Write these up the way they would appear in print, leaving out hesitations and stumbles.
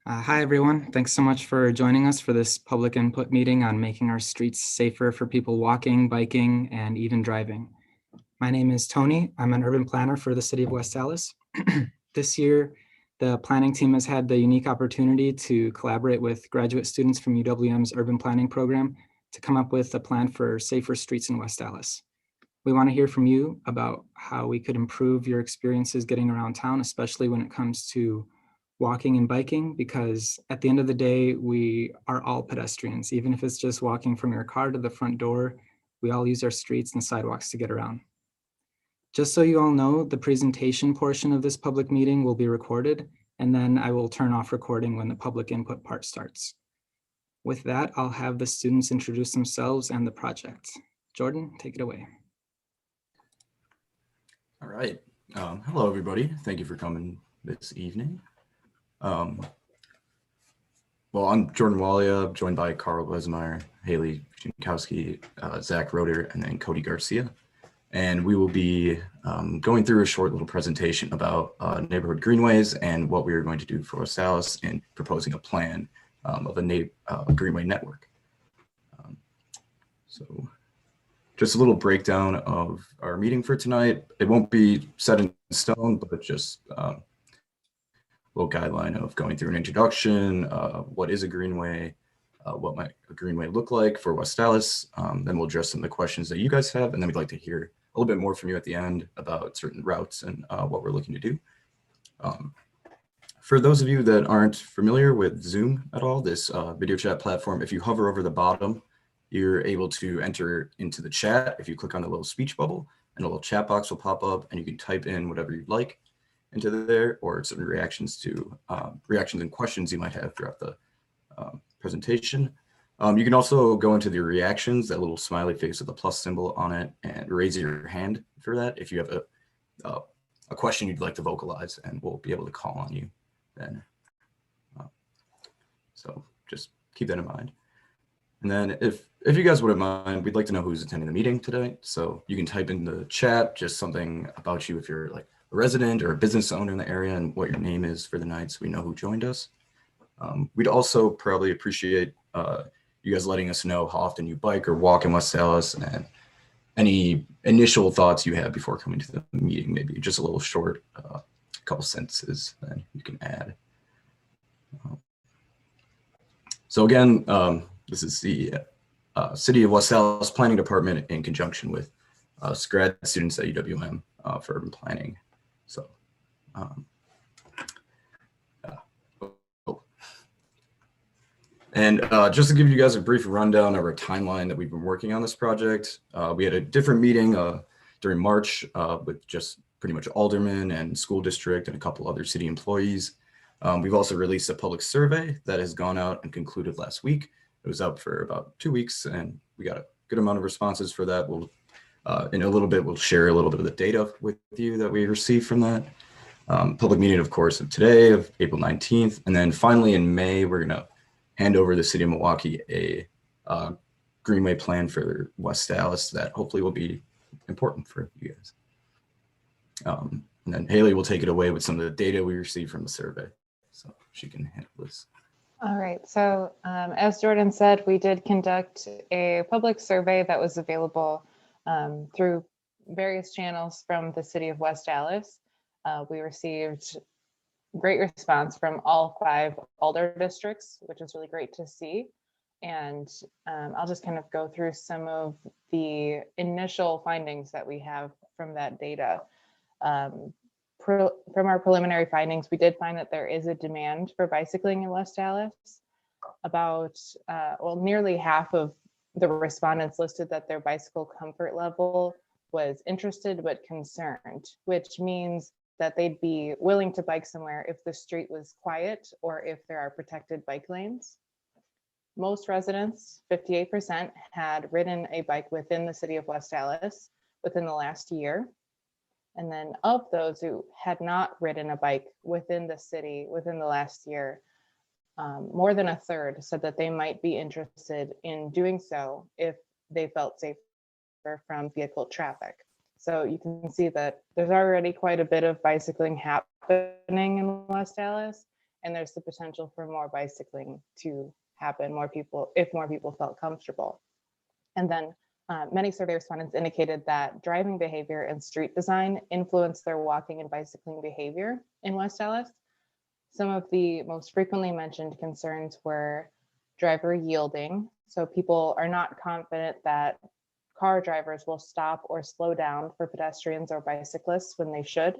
Hi, everyone. Thanks so much for joining us for this public input meeting on making our streets safer for people walking, biking, and even driving. My name is Tony. I'm an urban planner for the city of West Allis. This year, the planning team has had the unique opportunity to collaborate with graduate students from UWM's urban planning program to come up with a plan for safer streets in West Allis. We want to hear from you about how we could improve your experiences getting around town, especially when it comes to walking and biking, because at the end of the day, we are all pedestrians. Even if it's just walking from your car to the front door, we all use our streets and sidewalks to get around. Just so you all know, the presentation portion of this public meeting will be recorded, and then I will turn off recording when the public input part starts. With that, I'll have the students introduce themselves and the project. Jordan, take it away. All right. Hello, everybody. Thank you for coming this evening. Well, I'm Jordan Walia, joined by Carl Wesmeyer, Haley Jankowski, Zach Roeder, and then Cody Garcia. And we will be going through a short little presentation about neighborhood greenways and what we are going to do for West Allis in proposing a plan of a greenway network. So just a little breakdown of our meeting for tonight. It won't be set in stone, but just a little guideline of going through an introduction, what is a greenway, what might a greenway look like for West Allis. Then we'll address some of the questions that you guys have, and then we'd like to hear a little bit more from you at the end about certain routes and what we're looking to do. For those of you that aren't familiar with Zoom at all, this video chat platform, if you hover over the bottom, you're able to enter into the chat. If you click on the little speech bubble, and a little chat box will pop up, and you can type in whatever you'd like into there, or certain reactions and questions you might have throughout the presentation. You can also go into the reactions, that little smiley face with the plus symbol on it, and raise your hand for that if you have a question you'd like to vocalize, and we'll be able to call on you then. So just keep that in mind. And then if you guys wouldn't mind, we'd like to know who's attending the meeting today. So you can type in the chat just something about you if you're like a resident or a business owner in the area and what your name is for the night so we know who joined us. We'd also probably appreciate you guys letting us know how often you bike or walk in West Allis and any initial thoughts you have before coming to the meeting, maybe just a little short, couple sentences that you can add. So again, this is the City of West Allis Planning Department in conjunction with grad students at UWM for urban planning. So, And just to give you guys a brief rundown of our timeline that we've been working on this project, we had a different meeting during March with just pretty much aldermen and school district and a couple other city employees. We've also released a public survey that has gone out and concluded last week. It was up for about 2 weeks, and we got a good amount of responses for that. We'll, in a little bit, we'll share a little bit of the data with you that we received from that. Public meeting, of course, of today, of April 19th. And then finally in May, we're gonna hand over the city of Milwaukee a greenway plan for West Allis that hopefully will be important for you guys. And then Haley will take it away with some of the data we received from the survey. So she can handle this. All right, so as Jordan said, we did conduct a public survey that was available through various channels from the city of West Allis. We received great response from all 5 alder districts, which is really great to see. And I'll just kind of go through some of the initial findings that we have from that data. From our preliminary findings, we did find that there is a demand for bicycling in West Allis. About, nearly half of the respondents listed that their bicycle comfort level was interested but concerned, which means that they'd be willing to bike somewhere if the street was quiet or if there are protected bike lanes. Most residents, 58%, had ridden a bike within the city of West Allis within the last year. And then of those who had not ridden a bike within the city within the last year, more than a third said that they might be interested in doing so if they felt safer from vehicle traffic. So you can see that there's already quite a bit of bicycling happening in West Allis, and there's the potential for more bicycling to happen, if more people felt comfortable. And then many survey respondents indicated that driving behavior and street design influence their walking and bicycling behavior in West Allis. Some of the most frequently mentioned concerns were driver yielding. So people are not confident that car drivers will stop or slow down for pedestrians or bicyclists when they should.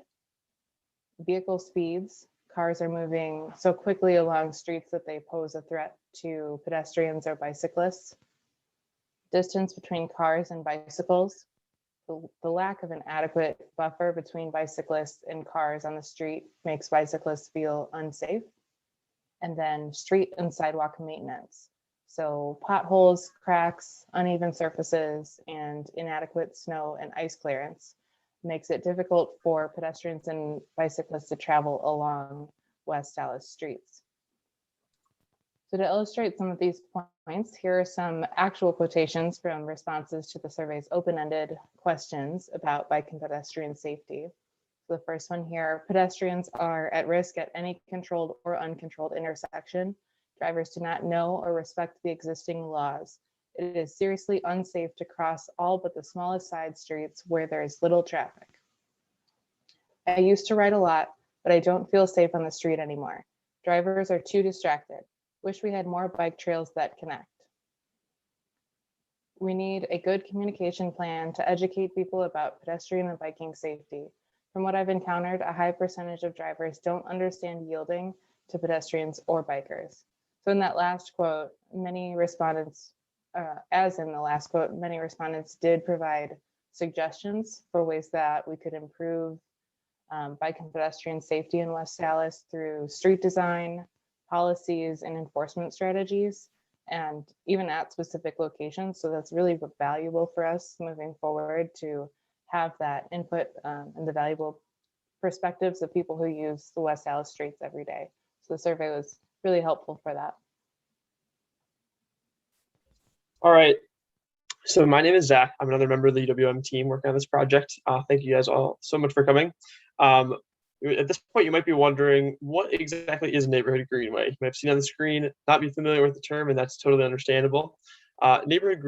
Vehicle speeds. Cars are moving so quickly along streets that they pose a threat to pedestrians or bicyclists. Distance between cars and bicycles. The lack of an adequate buffer between bicyclists and cars on the street makes bicyclists feel unsafe. And then street and sidewalk maintenance. So potholes, cracks, uneven surfaces, and inadequate snow and ice clearance makes it difficult for pedestrians and bicyclists to travel along West Allis streets. So to illustrate some of these points, here are some actual quotations from responses to the survey's open-ended questions about bike and pedestrian safety. So the first one here, pedestrians are at risk at any controlled or uncontrolled intersection. Drivers do not know or respect the existing laws. It is seriously unsafe to cross all but the smallest side streets where there is little traffic. I used to ride a lot, but I don't feel safe on the street anymore. Drivers are too distracted. Wish we had more bike trails that connect. We need a good communication plan to educate people about pedestrian and biking safety. From what I've encountered, a high percentage of drivers don't understand yielding to pedestrians or bikers. So in that last quote, many respondents, many respondents did provide suggestions for ways that we could improve bike and pedestrian safety in West Allis through street design, policies, and enforcement strategies, and even at specific locations. So that's really valuable for us moving forward to have that input and the valuable perspectives of people who use the West Allis streets every day. So the survey was really helpful for that. All right. So my name is Zach. I'm another member of the UWM team working on this project. Thank you guys all so much for coming. At this point, you might be wondering, what exactly is neighborhood greenway? You might have seen on the screen, not be familiar with the term, and that's totally understandable. Neighborhood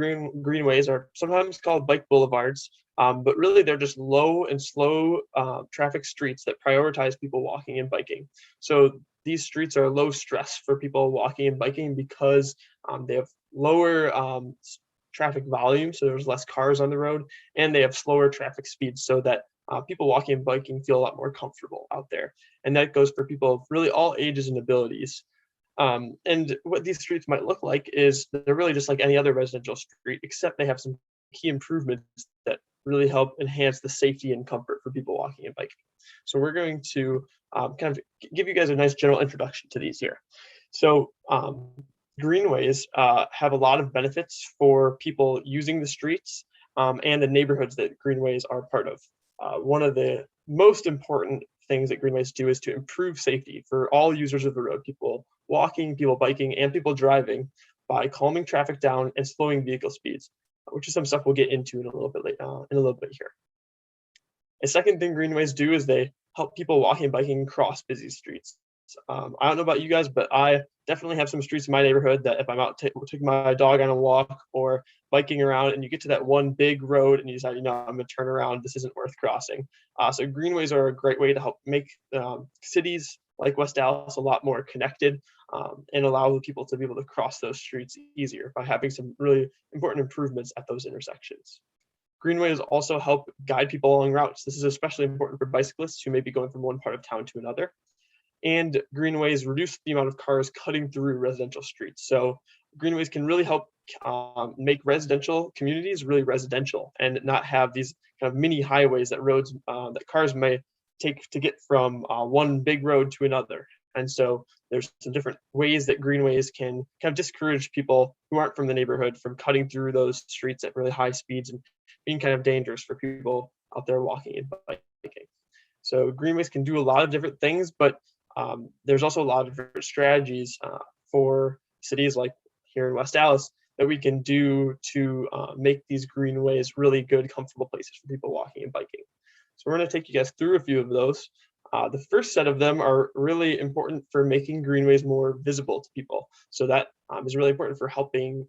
greenways are sometimes called bike boulevards, but really they're just low and slow traffic streets that prioritize people walking and biking. So these streets are low stress for people walking and biking because they have lower traffic volume, so there's less cars on the road, and they have slower traffic speeds so that people walking and biking feel a lot more comfortable out there. And that goes for people of really all ages and abilities. And what these streets might look like is they're really just like any other residential street, except they have some key improvements that really help enhance the safety and comfort for people walking and biking. So we're going to kind of give you guys a nice general introduction to these here. So greenways have a lot of benefits for people using the streets and the neighborhoods that greenways are part of. One of the most important things that greenways do is to improve safety for all users of the road, people walking, people biking, and people driving, by calming traffic down and slowing vehicle speeds, which is some stuff we'll get into in a little bit here. A second thing greenways do is they help people walking and biking cross busy streets. I don't know about you guys, but I definitely have some streets in my neighborhood that if I'm out taking my dog on a walk or biking around and you get to that one big road and you decide, I'm going to turn around, this isn't worth crossing. So greenways are a great way to help make cities like West Allis a lot more connected and allow people to be able to cross those streets easier by having some really important improvements at those intersections. Greenways also help guide people along routes. This is especially important for bicyclists who may be going from one part of town to another. And greenways reduce the amount of cars cutting through residential streets. So greenways can really help make residential communities really residential and not have these kind of mini highways that cars may take to get from one big road to another. And so there's some different ways that greenways can kind of discourage people who aren't from the neighborhood from cutting through those streets at really high speeds and being kind of dangerous for people out there walking and biking. So greenways can do a lot of different things, but there's also a lot of different strategies for cities like here in West Allis that we can do to make these greenways really good, comfortable places for people walking and biking. So we're going to take you guys through a few of those. The first set of them are really important for making greenways more visible to people. So that is really important for helping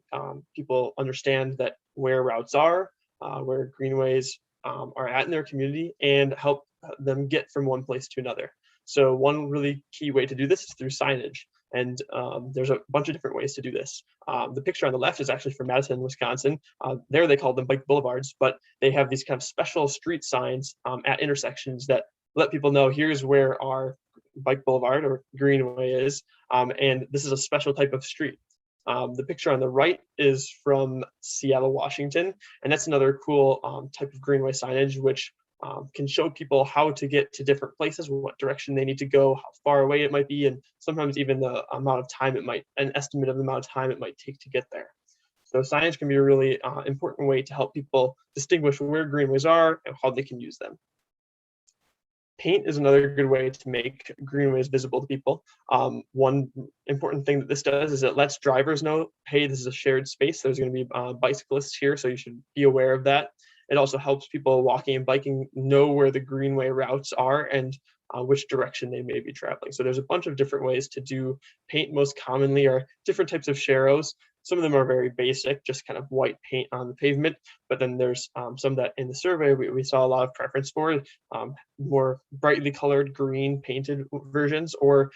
people understand that where routes are, where greenways are at in their community, and help them get from one place to another. So one really key way to do this is through signage. And there's a bunch of different ways to do this. The picture on the left is actually from Madison, Wisconsin. There they call them bike boulevards, but they have these kind of special street signs at intersections that let people know here's where our bike boulevard or greenway is, and this is a special type of street. The picture on the right is from Seattle, Washington, and that's another cool type of greenway signage, which can show people how to get to different places, what direction they need to go, how far away it might be, and sometimes even the amount of time an estimate of the amount of time it might take to get there. So signage can be a really important way to help people distinguish where greenways are and how they can use them. Paint is another good way to make greenways visible to people. One important thing that this does is it lets drivers know, hey, this is a shared space. There's going to be bicyclists here, so you should be aware of that. It also helps people walking and biking know where the greenway routes are and which direction they may be traveling. So there's a bunch of different ways to do paint. Most commonly are different types of sharrows. Some of them are very basic, just kind of white paint on the pavement, but then there's some that in the survey we saw a lot of preference for, more brightly colored green painted versions, or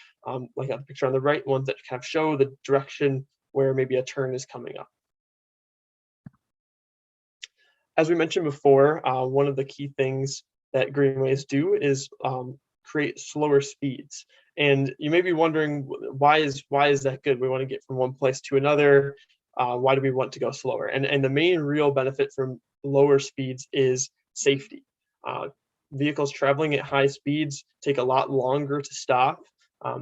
like the picture on the right, ones that kind of show the direction where maybe a turn is coming up. As we mentioned before, one of the key things that greenways do is create slower speeds. And you may be wondering, why is that good? We want to get from one place to another. Why do we want to go slower? And the main real benefit from lower speeds is safety. Vehicles traveling at high speeds take a lot longer to stop.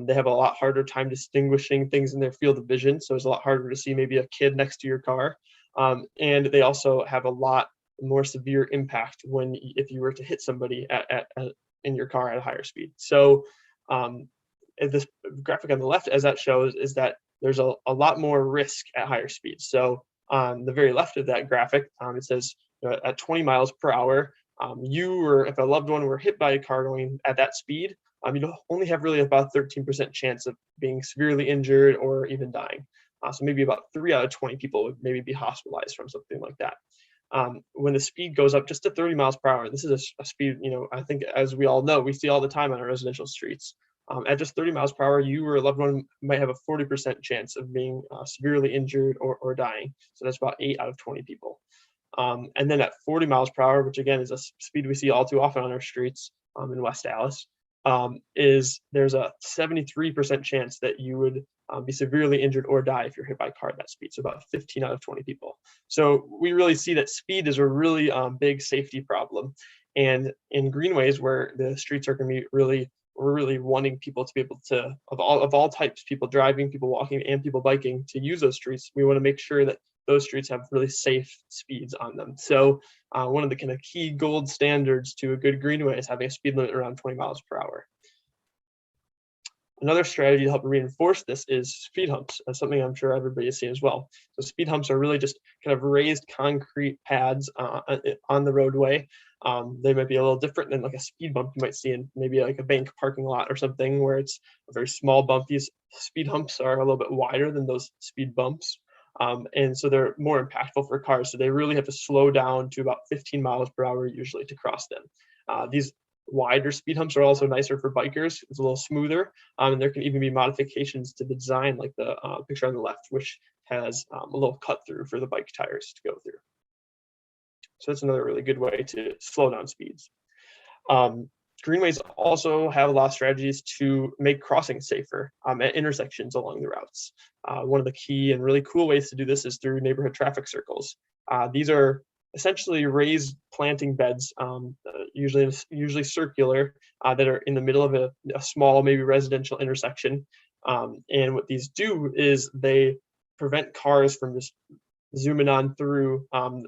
They have a lot harder time distinguishing things in their field of vision. So it's a lot harder to see maybe a kid next to your car. And they also have a lot more severe impact if you were to hit somebody in your car at a higher speed. So this graphic on the left, as that shows, is that there's a lot more risk at higher speeds. So on the very left of that graphic, it says at 20 miles per hour, if a loved one were hit by a car going at that speed, you only have really about 13% chance of being severely injured or even dying. So maybe about 3 out of 20 people would maybe be hospitalized from something like that. When the speed goes up just to 30 miles per hour, this is a speed, I think, as we all know, we see all the time on our residential streets. At just 30 miles per hour, you or a loved one might have a 40% chance of being severely injured or dying. So that's about 8 out of 20 people. And then at 40 miles per hour, which again is a speed we see all too often on our streets in West Allis, there's a 73% chance that you would be severely injured or die if you're hit by a car at that speed. So about 15 out of 20 people. So we really see that speed is a really big safety problem. And in greenways, where the streets are going to be we're really wanting people to be able to, of all types, people driving, people walking, and people biking, to use those streets. We want to make sure that those streets have really safe speeds on them. So one of the kind of key gold standards to a good greenway is having a speed limit around 20 miles per hour. Another strategy to help reinforce this is speed humps. That's something I'm sure everybody has seen as well. So speed humps are really just kind of raised concrete pads on the roadway. They might be a little different than like a speed bump you might see in maybe like a bank parking lot or something, where it's a very small bump. These speed humps are a little bit wider than those speed bumps. And so they're more impactful for cars. So they really have to slow down to about 15 miles per hour usually to cross them. These wider speed humps are also nicer for bikers. It's a little smoother, and there can even be modifications to the design, like the picture on the left, which has a little cut through for the bike tires to go through. So that's another really good way to slow down speeds. Greenways also have a lot of strategies to make crossing safer at intersections along the routes. One of the key and really cool ways to do this is through neighborhood traffic circles. These are essentially raised planting beds, usually circular, that are in the middle of a small, maybe residential intersection. And what these do is they prevent cars from just zooming on through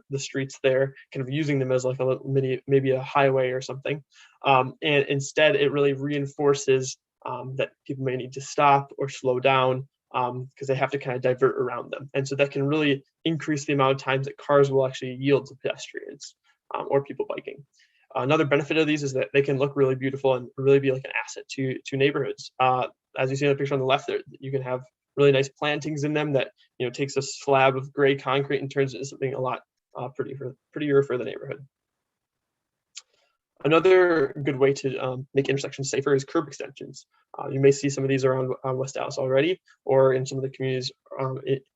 the streets there, kind of using them as like a little maybe a highway or something. And instead, it really reinforces that people may need to stop or slow down because they have to kind of divert around them. And so that can really increase the amount of times that cars will actually yield to pedestrians or people biking. Another benefit of these is that they can look really beautiful and really be like an asset to neighborhoods. As you see in the picture on the left there, you can have really nice plantings in them that takes a slab of gray concrete and turns it into something a lot prettier for the neighborhood. Another good way to make intersections safer is curb extensions. You may see some of these around West Allis already, or in some of the communities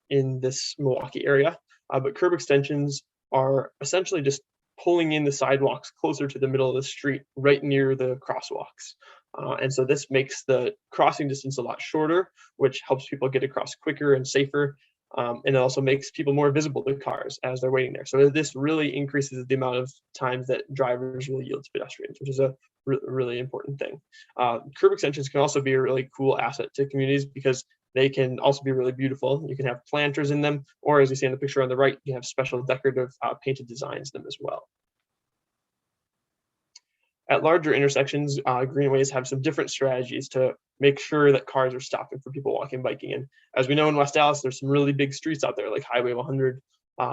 in this Milwaukee area. But curb extensions are essentially just pulling in the sidewalks closer to the middle of the street, right near the crosswalks. And so this makes the crossing distance a lot shorter, which helps people get across quicker and safer. And it also makes people more visible to cars as they're waiting there. So this really increases the amount of times that drivers will yield to pedestrians, which is a really important thing. Curb extensions can also be a really cool asset to communities because they can also be really beautiful. You can have planters in them, or as you see in the picture on the right, you have special decorative painted designs in them as well. At larger intersections, greenways have some different strategies to make sure that cars are stopping for people walking, biking. And as we know in West Allis, there's some really big streets out there like Highway 100,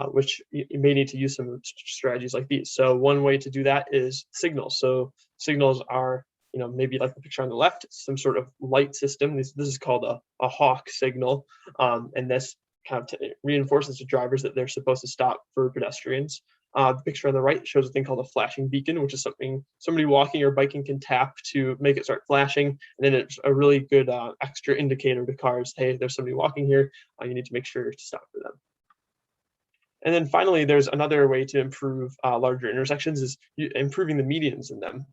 which you may need to use some strategies like these. So one way to do that is signals. So signals are, maybe like the picture on the left, some sort of light system. This is called a hawk signal. And this kind of reinforces to drivers that they're supposed to stop for pedestrians. The picture on the right shows a thing called a flashing beacon, which is something somebody walking or biking can tap to make it start flashing. And then it's a really good extra indicator to cars. Hey, there's somebody walking here. You need to make sure to stop for them. And then finally, there's another way to improve larger intersections is improving the medians in them.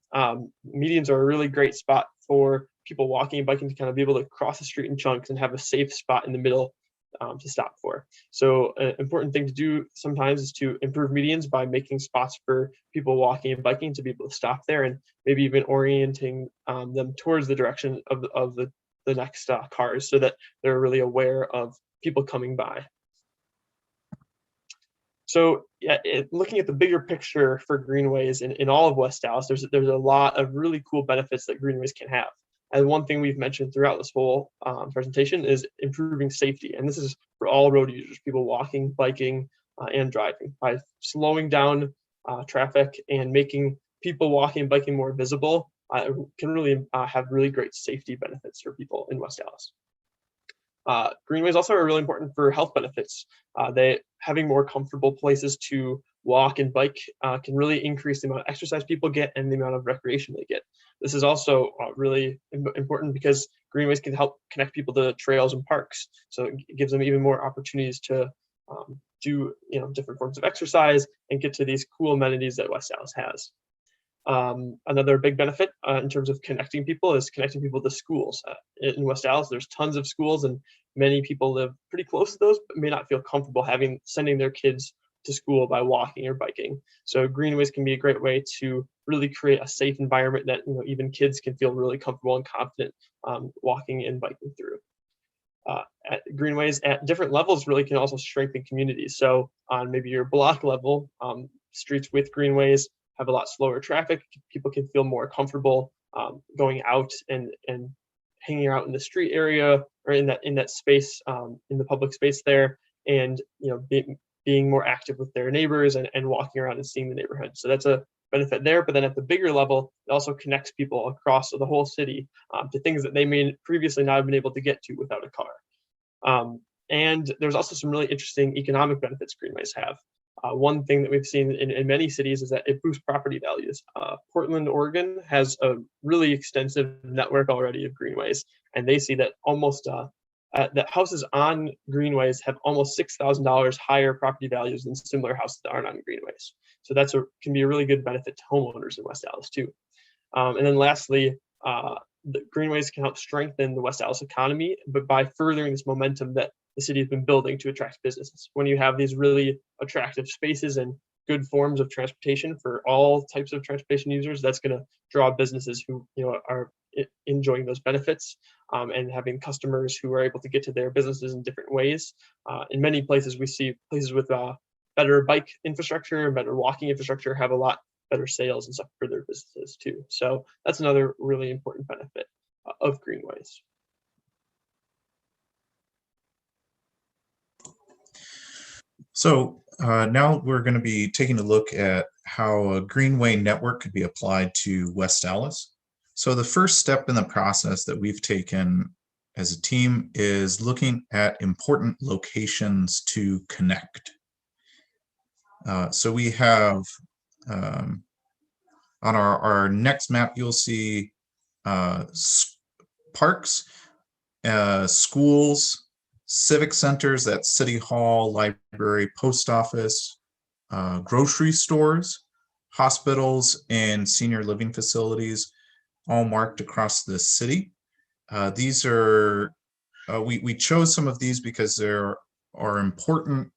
Medians are a really great spot for people walking and biking to kind of be able to cross the street in chunks and have a safe spot in the middle to stop for. So an important thing to do sometimes is to improve medians by making spots for people walking and biking to be able to stop there, and maybe even orienting them towards the direction of the next cars so that they're really aware of people coming by. So yeah, looking at the bigger picture for greenways in all of West Allis, there's a lot of really cool benefits that greenways can have. And one thing we've mentioned throughout this whole presentation is improving safety. And this is for all road users, people walking, biking, and driving. By slowing down traffic and making people walking and biking more visible, can really have really great safety benefits for people in West Allis. Greenways also are really important for health benefits. Having more comfortable places to walk and bike can really increase the amount of exercise people get and the amount of recreation they get. This is also really important because greenways can help connect people to trails and parks. So it gives them even more opportunities to do different forms of exercise and get to these cool amenities that West Allis has. Another big benefit in terms of connecting people is connecting people to schools. In West Allis, there's tons of schools, and many people live pretty close to those, but may not feel comfortable sending their kids to school by walking or biking. So greenways can be a great way to really create a safe environment that even kids can feel really comfortable and confident walking and biking through. Greenways at different levels really can also strengthen communities. So on maybe your block level, streets with greenways have a lot slower traffic. People can feel more comfortable going out and hanging out in the street area or in that space, in the public space there, and being more active with their neighbors and walking around and seeing the neighborhood. So that's a benefit there. But then at the bigger level, it also connects people across the whole city to things that they may previously not have been able to get to without a car. And there's also some really interesting economic benefits greenways have. One thing that we've seen in many cities is that it boosts property values. Portland, Oregon has a really extensive network already of greenways, and they see that almost that houses on greenways have almost $6,000 higher property values than similar houses that aren't on greenways. So can be a really good benefit to homeowners in West Allis too. And then lastly, the greenways can help strengthen the West Allis economy, but by furthering this momentum that the city has been building to attract businesses. When you have these really attractive spaces and good forms of transportation for all types of transportation users, that's going to draw businesses who are enjoying those benefits and having customers who are able to get to their businesses in different ways. In many places, we see places with better bike infrastructure and better walking infrastructure have a lot better sales and stuff for their businesses too. So that's another really important benefit of greenways. So now we're going to be taking a look at how a Greenway network could be applied to West Allis. So the first step in the process that we've taken as a team is looking at important locations to connect. So we have, on our next map, you'll see parks, schools, civic centers, that's City Hall, library, post office, grocery stores, hospitals, and senior living facilities, all marked across the city. These are, we chose some of these because there are important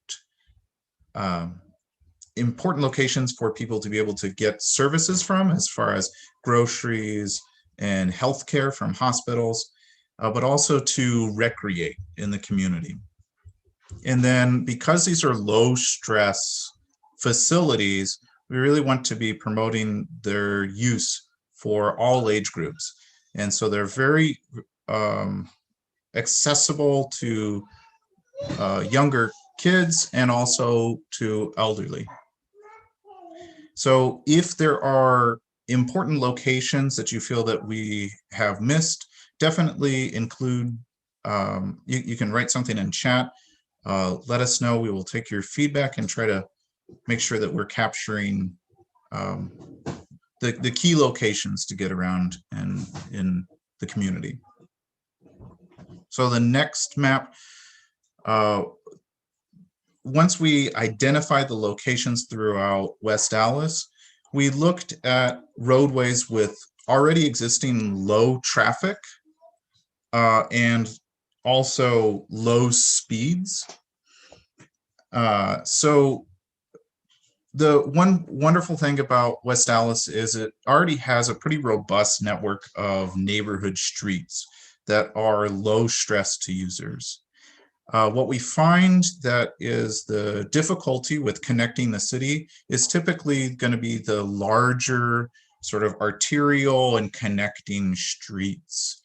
locations for people to be able to get services from, as far as groceries and healthcare from hospitals, but also to recreate in the community. And then because these are low stress facilities, we really want to be promoting their use for all age groups. And so they're very accessible to younger kids and also to elderly. So if there are important locations that you feel that we have missed, definitely include, you can write something in chat. Let us know. We will take your feedback and try to make sure that we're capturing the key locations to get around and in the community. So the next map, once we identified the locations throughout West Allis, we looked at roadways with already existing low traffic and also low speeds. So the one wonderful thing about West Allis is it already has a pretty robust network of neighborhood streets that are low stress to users. What we find that is the difficulty with connecting the city is typically going to be the larger sort of arterial and connecting streets.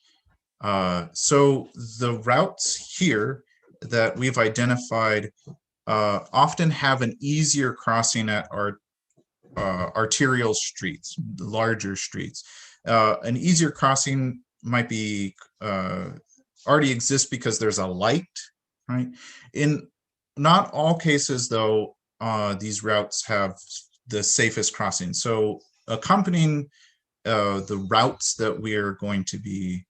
So the routes here that we've identified often have an easier crossing at our arterial streets, the larger streets. An easier crossing might be already exists because there's a light. Right. In not all cases, though, these routes have the safest crossing. So accompanying the routes that we are going to be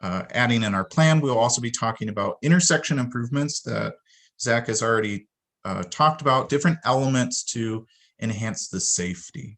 adding in our plan, we'll also be talking about intersection improvements that Zach has already talked about, different elements to enhance the safety.